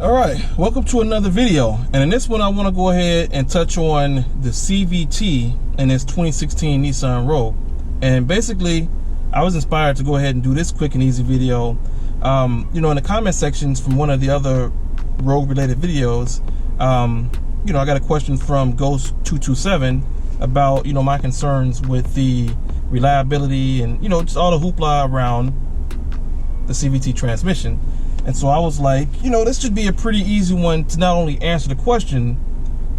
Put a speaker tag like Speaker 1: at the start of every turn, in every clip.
Speaker 1: All right, welcome to another video, and in this one I want to go ahead and touch on the CVT in this 2016 Nissan Rogue. And basically I was inspired to go ahead and do this quick and easy video. In the comment sections from one of the other Rogue related videos, I got a question from Ghost227 about my concerns with the reliability and just all the hoopla around the CVT transmission. And so I was like, this should be a pretty easy one to not only answer the question,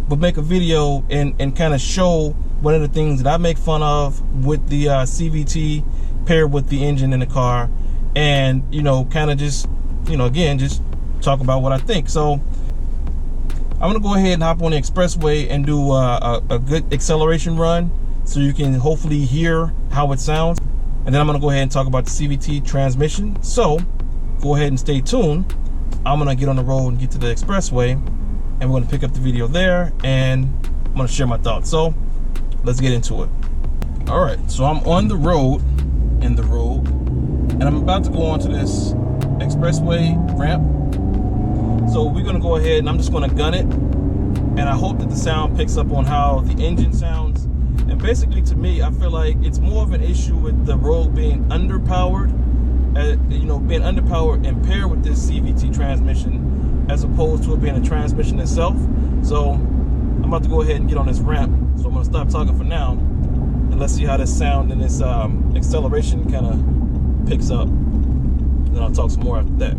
Speaker 1: but make a video and kind of show one of the things that I make fun of with the CVT paired with the engine in the car, and kind of just again just talk about what I think. So I'm gonna go ahead and hop on the expressway and do a good acceleration run so you can hopefully hear how it sounds, and then I'm gonna go ahead and talk about the CVT transmission. So go ahead and stay tuned. I'm gonna get on the road and get to the expressway, and we're gonna pick up the video there, and I'm gonna share my thoughts. So let's get into it. All right, so I'm on the road in the Rogue, and I'm about to go onto this expressway ramp. So we're gonna go ahead and I'm just gonna gun it, and I hope that the sound picks up on how the engine sounds. And basically, to me, I feel like it's more of an issue with the Rogue being underpowered, being underpowered and paired with this CVT transmission, as opposed to it being a transmission itself. So I'm about to go ahead and get on this ramp. So I'm gonna stop talking for now, and let's see how this sound and this acceleration kind of picks up. Then I'll talk some more after that.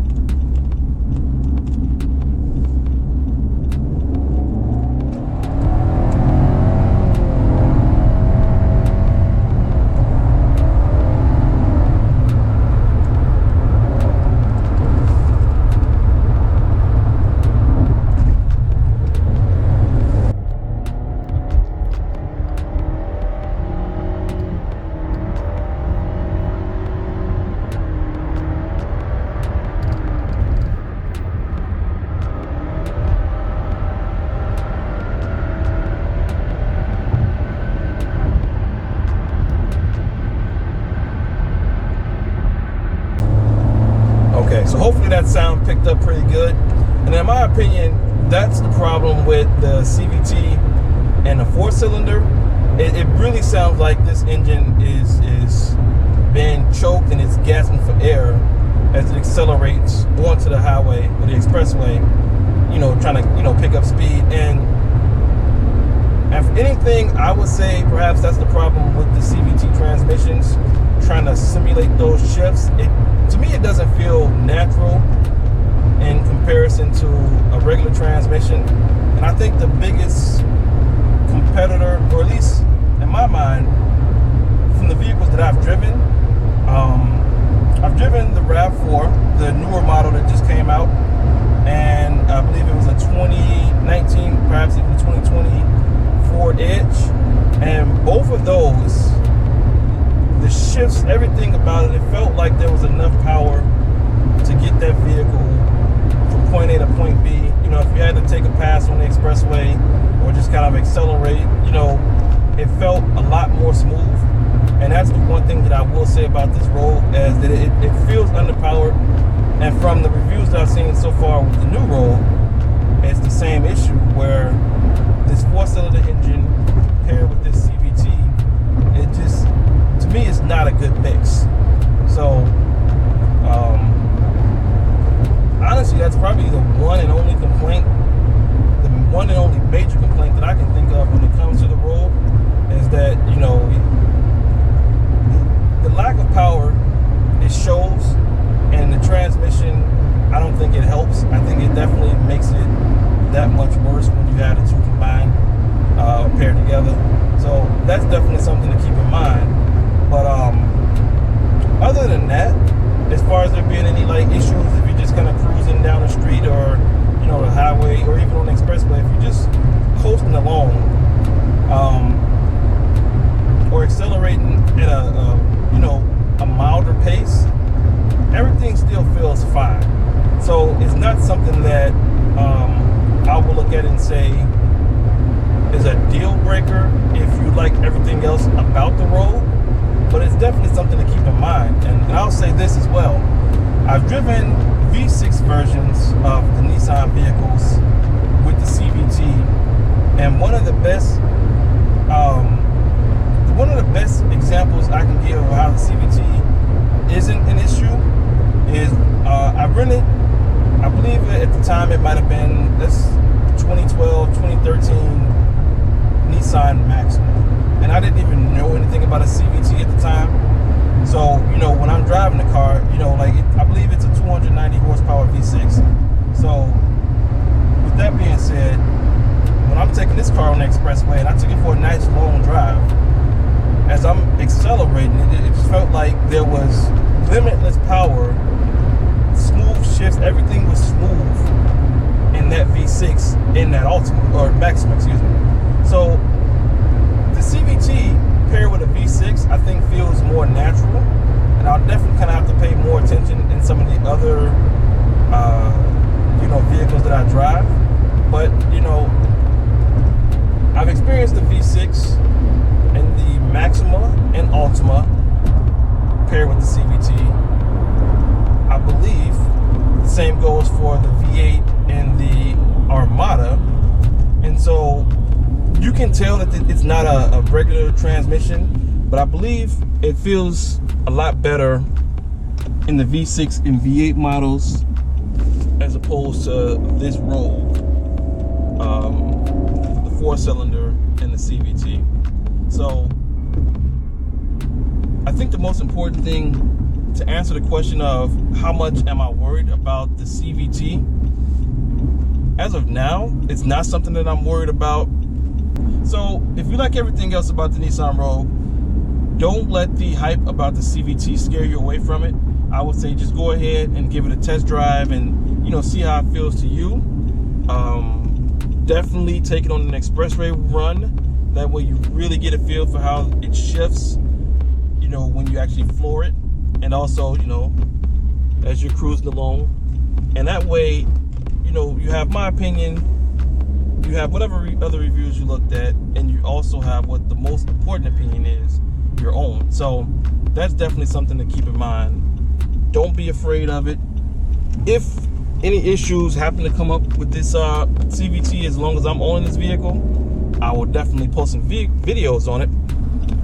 Speaker 1: Okay, so hopefully that sound picked up pretty good. And in my opinion, that's the problem with the CVT and the 4-cylinder. It really sounds like this engine is being choked and it's gasping for air as it accelerates onto the highway or the expressway, trying to pick up speed. And if anything, I would say perhaps that's the problem with the CVT transmissions, trying to simulate those shifts. To me, it doesn't feel natural in comparison to a regular transmission. And I think the biggest competitor, or at least in my mind, from the vehicles that I've driven the RAV4, the newer model that just came out, and I believe it was a 2019, perhaps even 2020 Ford Edge. And both of those, the shifts, everything about it, it felt like there was enough power to get that vehicle from point A to point B. If you had to take a pass on the expressway or just kind of accelerate, it felt a lot more smooth. And that's the one thing that I will say about this Rogue, is that it feels underpowered. And from the reviews that I've seen so far with the new Rogue, it's the same issue, where this 4-cylinder engine paired with this CVT, it just, to me, it's not a good mix. So honestly, that's probably the one and only complaint, the one and only major complaint that I can think of when it comes to the Rogue, is that the lack of power, it shows, and the transmission, I don't think it helps. I think it definitely makes it that much worse when you have the two combined, paired together. So that's definitely something to keep in mind. But other than that, as far as there being any issues, if you're just kind of cruising down the street, or the highway, or even on the expressway, if you're just coasting along, or accelerating at a milder pace, everything still feels fine. So it's not something that I will look at and say is a deal breaker if you like everything else about the Rogue, but it's definitely something to keep in mind. And I'll say this as well: I've driven V6 versions of the Nissan vehicles with the CVT, and one of the best examples I can give of how the CVT isn't an issue is I rented, I believe at the time it might have been this 2012, 2013 Nissan Maxima, and I didn't even know anything about a CVT at the time. So, you know, when I'm driving the car, you know, like I believe it's a 290 horsepower V6. So, with that being said, when I'm taking this car on the expressway, and I took it for a nice long drive, as I'm accelerating, it just felt like there was limitless power, smooth shifts, everything was smooth in that V6, in that Ultima, or Maxima, excuse me. So, the CVT paired with a V6, I think feels more natural, and I'll definitely kind of have to pay more attention in some of the other, you know, vehicles that I drive. But, you know, I've experienced the V6 and the Maxima and Ultima paired with the CVT. I believe the same goes for the V8 and the Armada. And so you can tell that it's not a regular transmission, but I believe it feels a lot better in the V6 and V8 models as opposed to this Rogue, the 4-cylinder and the CVT. So I think the most important thing to answer the question of how much am I worried about the CVT, as of now, it's not something that I'm worried about. So if you like everything else about the Nissan Rogue, don't let the hype about the CVT scare you away from it. I would say just go ahead and give it a test drive and, you know, see how it feels to you. Definitely take it on an expressway run. That way you really get a feel for how it shifts, you know, when you actually floor it. And also, you know, as you're cruising along. And that way, you know, you have my opinion, you have whatever other reviews you looked at, and you also have what the most important opinion is, your own. So that's definitely something to keep in mind. Don't be afraid of it. If any issues happen to come up with this CVT, as long as I'm owning this vehicle, I will definitely post some videos on it.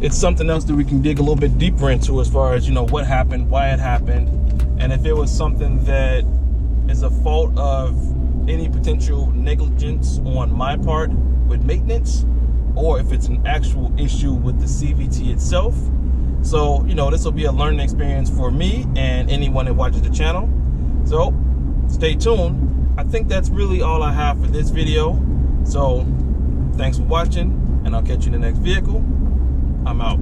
Speaker 1: It's something else that we can dig a little bit deeper into as far as, you know, what happened, why it happened, and if it was something that is a fault of any potential negligence on my part with maintenance, or if it's an actual issue with the CVT itself. So, you know, this will be a learning experience for me and anyone that watches the channel. So, stay tuned. I think that's really all I have for this video. So, thanks for watching, and I'll catch you in the next vehicle. I'm out.